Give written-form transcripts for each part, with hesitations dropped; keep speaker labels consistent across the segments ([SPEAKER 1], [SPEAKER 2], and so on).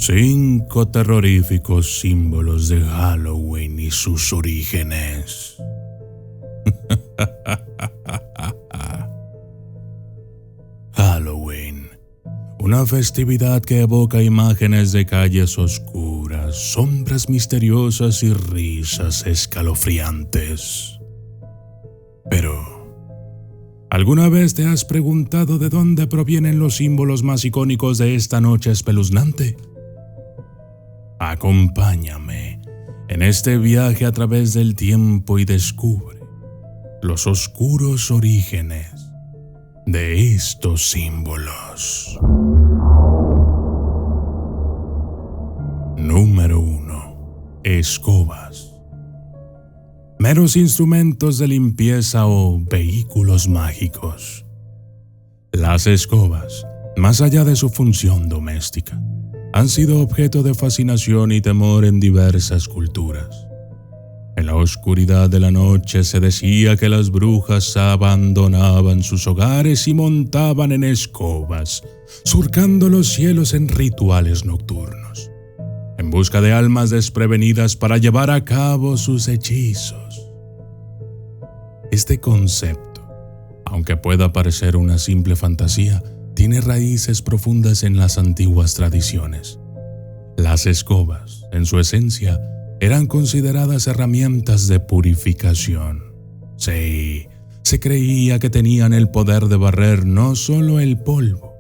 [SPEAKER 1] 5 terroríficos símbolos de Halloween y sus orígenes. Halloween, una festividad que evoca imágenes de calles oscuras, sombras misteriosas y risas escalofriantes. Pero, ¿alguna vez te has preguntado de dónde provienen los símbolos más icónicos de esta noche espeluznante? Acompáñame en este viaje a través del tiempo y descubre los oscuros orígenes de estos símbolos. Número 1. Escobas. Meros instrumentos de limpieza o vehículos mágicos. Las escobas, más allá de su función doméstica, han sido objeto de fascinación y temor en diversas culturas. En la oscuridad de la noche se decía que las brujas abandonaban sus hogares y montaban en escobas, surcando los cielos en rituales nocturnos, en busca de almas desprevenidas para llevar a cabo sus hechizos. Este concepto, aunque pueda parecer una simple fantasía, tiene raíces profundas en las antiguas tradiciones. Las escobas, en su esencia, eran consideradas herramientas de purificación. Sí, se creía que tenían el poder de barrer no solo el polvo,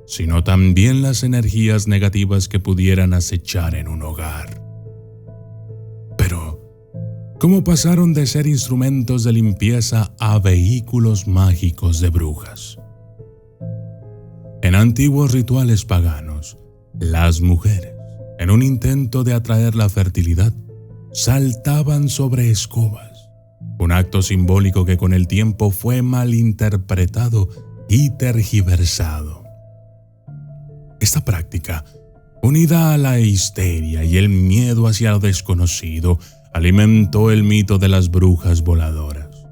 [SPEAKER 1] sino también las energías negativas que pudieran acechar en un hogar. Pero, ¿cómo pasaron de ser instrumentos de limpieza a vehículos mágicos de brujas? En antiguos rituales paganos, las mujeres, en un intento de atraer la fertilidad, saltaban sobre escobas, un acto simbólico que con el tiempo fue malinterpretado y tergiversado. Esta práctica, unida a la histeria y el miedo hacia lo desconocido, alimentó el mito de las brujas voladoras.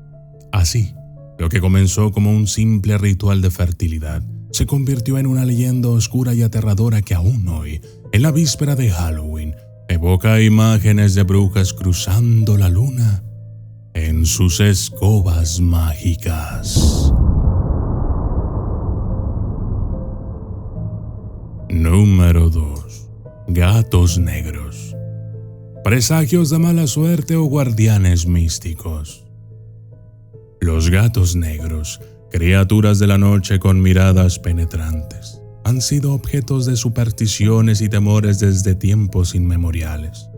[SPEAKER 1] Así, lo que comenzó como un simple ritual de fertilidad, se convirtió en una leyenda oscura y aterradora que aún hoy, en la víspera de Halloween, evoca imágenes de brujas cruzando la luna en sus escobas mágicas. Número 2. Gatos negros. Presagios de mala suerte o guardianes místicos. Los gatos negros, criaturas de la noche con miradas penetrantes, han sido objetos de supersticiones y temores desde tiempos inmemoriales.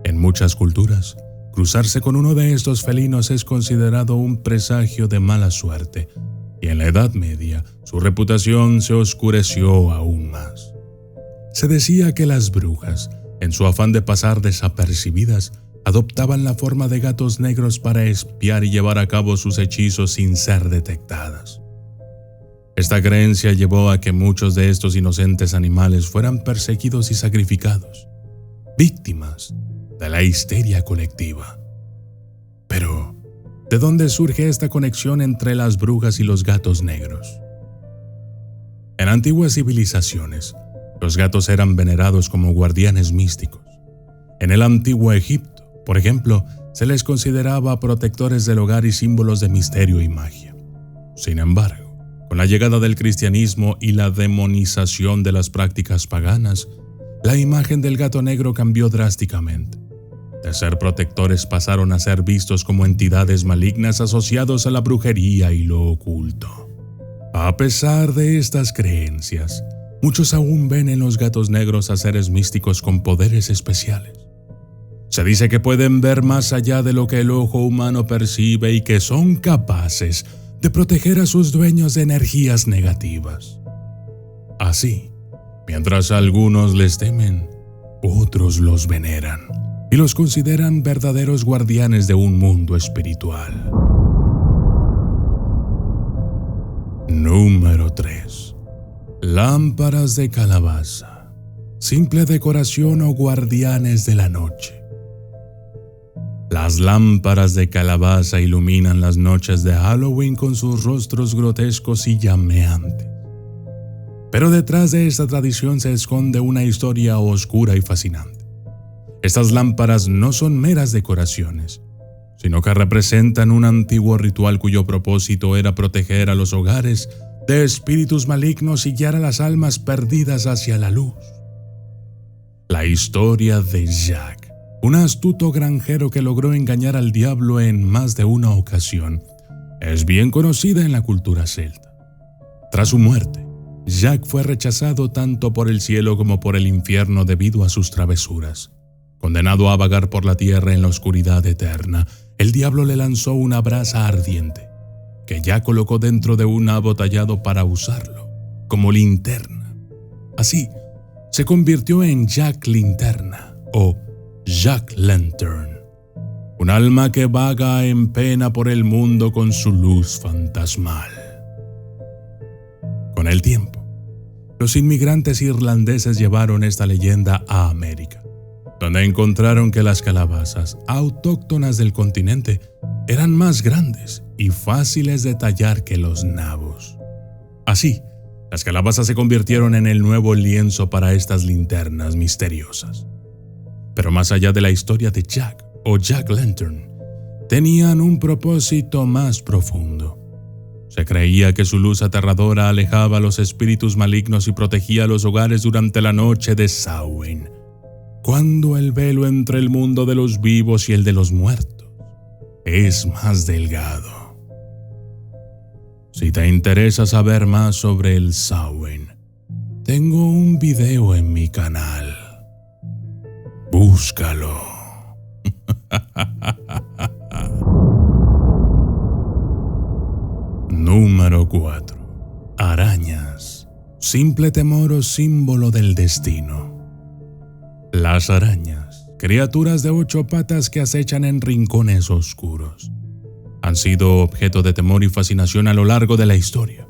[SPEAKER 1] En muchas culturas, cruzarse con uno de estos felinos es considerado un presagio de mala suerte, y en la Edad Media su reputación se oscureció aún más. Se decía que las brujas, en su afán de pasar desapercibidas, adoptaban la forma de gatos negros para espiar y llevar a cabo sus hechizos sin ser detectadas. Esta creencia llevó a que muchos de estos inocentes animales fueran perseguidos y sacrificados, víctimas de la histeria colectiva. Pero, ¿de dónde surge esta conexión entre las brujas y los gatos negros? En antiguas civilizaciones, los gatos eran venerados como guardianes místicos. En el antiguo Egipto, por ejemplo, se les consideraba protectores del hogar y símbolos de misterio y magia. Sin embargo, con la llegada del cristianismo y la demonización de las prácticas paganas, la imagen del gato negro cambió drásticamente. De ser protectores pasaron a ser vistos como entidades malignas asociados a la brujería y lo oculto. A pesar de estas creencias, muchos aún ven en los gatos negros a seres místicos con poderes especiales. Se dice que pueden ver más allá de lo que el ojo humano percibe y que son capaces de proteger a sus dueños de energías negativas. Así, mientras algunos les temen, otros los veneran y los consideran verdaderos guardianes de un mundo espiritual. Número 3. Lámparas de calabaza. Simple decoración o guardianes de la noche. Las lámparas de calabaza iluminan las noches de Halloween con sus rostros grotescos y llameantes. Pero detrás de esta tradición se esconde una historia oscura y fascinante. Estas lámparas no son meras decoraciones, sino que representan un antiguo ritual cuyo propósito era proteger a los hogares de espíritus malignos y guiar a las almas perdidas hacia la luz. La historia de Jack, un astuto granjero que logró engañar al diablo en más de una ocasión, es bien conocida en la cultura celta. Tras su muerte, Jack fue rechazado tanto por el cielo como por el infierno debido a sus travesuras. Condenado a vagar por la tierra en la oscuridad eterna, el diablo le lanzó una brasa ardiente, que Jack colocó dentro de un nabo tallado para usarlo como linterna. Así, se convirtió en Jack Linterna o Jack Lantern, un alma que vaga en pena por el mundo con su luz fantasmal. Con el tiempo, los inmigrantes irlandeses llevaron esta leyenda a América, donde encontraron que las calabazas autóctonas del continente eran más grandes y fáciles de tallar que los nabos. Así, las calabazas se convirtieron en el nuevo lienzo para estas linternas misteriosas. Pero más allá de la historia de Jack o Jack Lantern, tenían un propósito más profundo. Se creía que su luz aterradora alejaba a los espíritus malignos y protegía los hogares durante la noche de Samhain, cuando el velo entre el mundo de los vivos y el de los muertos es más delgado. Si te interesa saber más sobre el Samhain, tengo un video en mi canal. Búscalo. Número 4. Arañas. Simple temor o símbolo del destino. Las arañas, criaturas de 8 patas que acechan en rincones oscuros, han sido objeto de temor y fascinación a lo largo de la historia.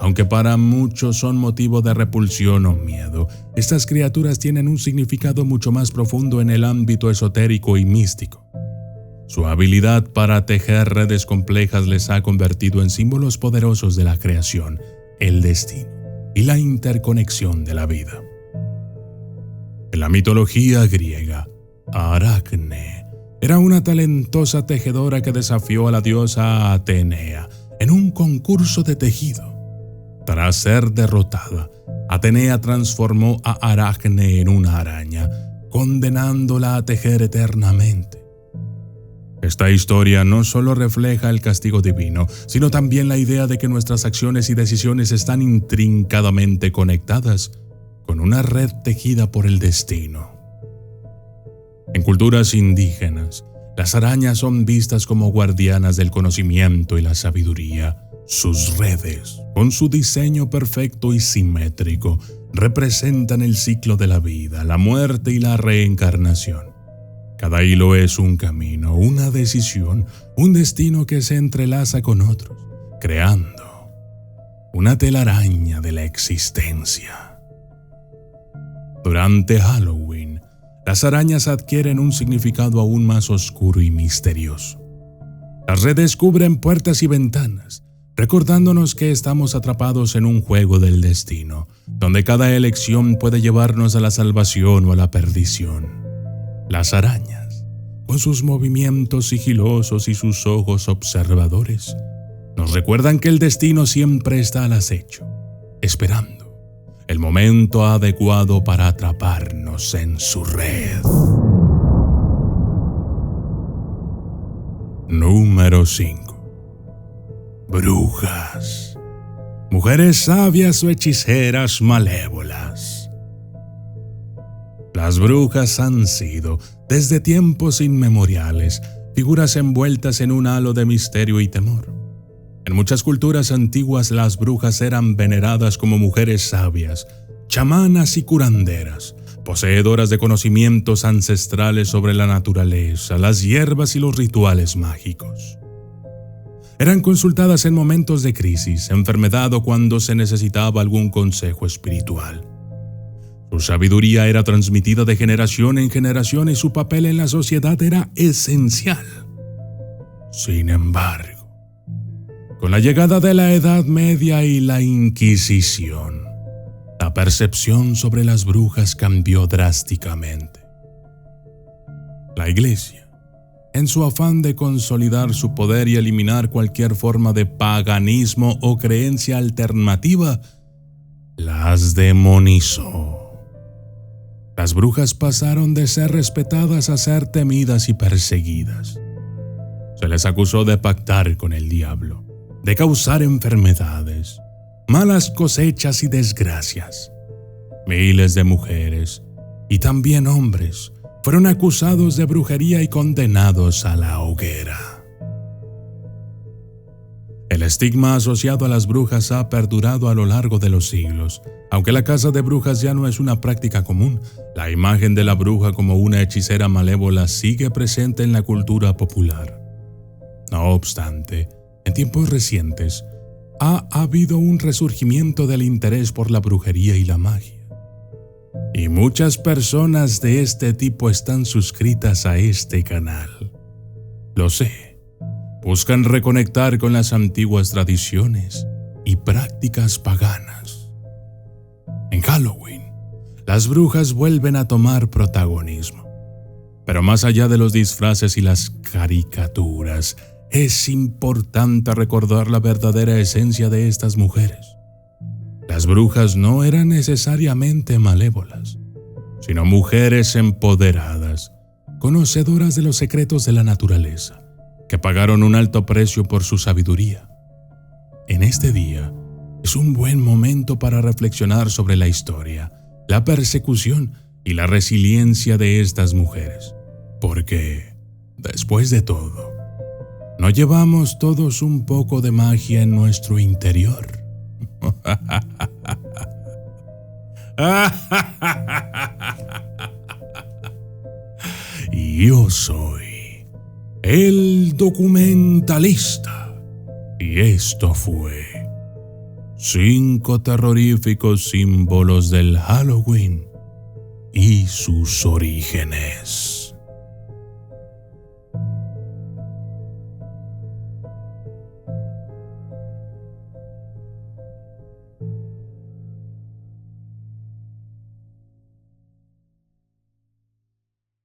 [SPEAKER 1] Aunque para muchos son motivo de repulsión o miedo, estas criaturas tienen un significado mucho más profundo en el ámbito esotérico y místico. Su habilidad para tejer redes complejas les ha convertido en símbolos poderosos de la creación, el destino y la interconexión de la vida. En la mitología griega, Aracne era una talentosa tejedora que desafió a la diosa Atenea en un concurso de tejido. Tras ser derrotada, Atenea transformó a Aracne en una araña, condenándola a tejer eternamente. Esta historia no solo refleja el castigo divino, sino también la idea de que nuestras acciones y decisiones están intrincadamente conectadas con una red tejida por el destino. En culturas indígenas, las arañas son vistas como guardianas del conocimiento y la sabiduría. Sus redes, con su diseño perfecto y simétrico, representan el ciclo de la vida, la muerte y la reencarnación. Cada hilo es un camino, una decisión, un destino que se entrelaza con otros, creando una telaraña de la existencia. Durante Halloween, las arañas adquieren un significado aún más oscuro y misterioso. Las redes cubren puertas y ventanas, recordándonos que estamos atrapados en un juego del destino, donde cada elección puede llevarnos a la salvación o a la perdición. Las arañas, con sus movimientos sigilosos y sus ojos observadores, nos recuerdan que el destino siempre está al acecho, esperando el momento adecuado para atraparnos en su red. Número 5. Brujas. Mujeres sabias o hechiceras malévolas. Las brujas han sido, desde tiempos inmemoriales, figuras envueltas en un halo de misterio y temor. En muchas culturas antiguas las brujas eran veneradas como mujeres sabias, chamanas y curanderas, poseedoras de conocimientos ancestrales sobre la naturaleza, las hierbas y los rituales mágicos. Eran consultadas en momentos de crisis, enfermedad o cuando se necesitaba algún consejo espiritual. Su sabiduría era transmitida de generación en generación y su papel en la sociedad era esencial. Sin embargo, con la llegada de la Edad Media y la Inquisición, la percepción sobre las brujas cambió drásticamente. La Iglesia, en su afán de consolidar su poder y eliminar cualquier forma de paganismo o creencia alternativa, las demonizó. Las brujas pasaron de ser respetadas a ser temidas y perseguidas. Se les acusó de pactar con el diablo, de causar enfermedades, malas cosechas y desgracias. Miles de mujeres, y también hombres, fueron acusados de brujería y condenados a la hoguera. El estigma asociado a las brujas ha perdurado a lo largo de los siglos. Aunque la caza de brujas ya no es una práctica común, la imagen de la bruja como una hechicera malévola sigue presente en la cultura popular. No obstante, en tiempos recientes, ha habido un resurgimiento del interés por la brujería y la magia. Y muchas personas de este tipo están suscritas a este canal. Lo sé, buscan reconectar con las antiguas tradiciones y prácticas paganas. En Halloween, las brujas vuelven a tomar protagonismo. Pero más allá de los disfraces y las caricaturas, es importante recordar la verdadera esencia de estas mujeres. Las brujas no eran necesariamente malévolas, sino mujeres empoderadas, conocedoras de los secretos de la naturaleza, que pagaron un alto precio por su sabiduría. En este día, es un buen momento para reflexionar sobre la historia, la persecución y la resiliencia de estas mujeres, porque, después de todo, ¿no llevamos todos un poco de magia en nuestro interior? Yo soy el documentalista y esto fue 5 terroríficos símbolos del Halloween y sus orígenes.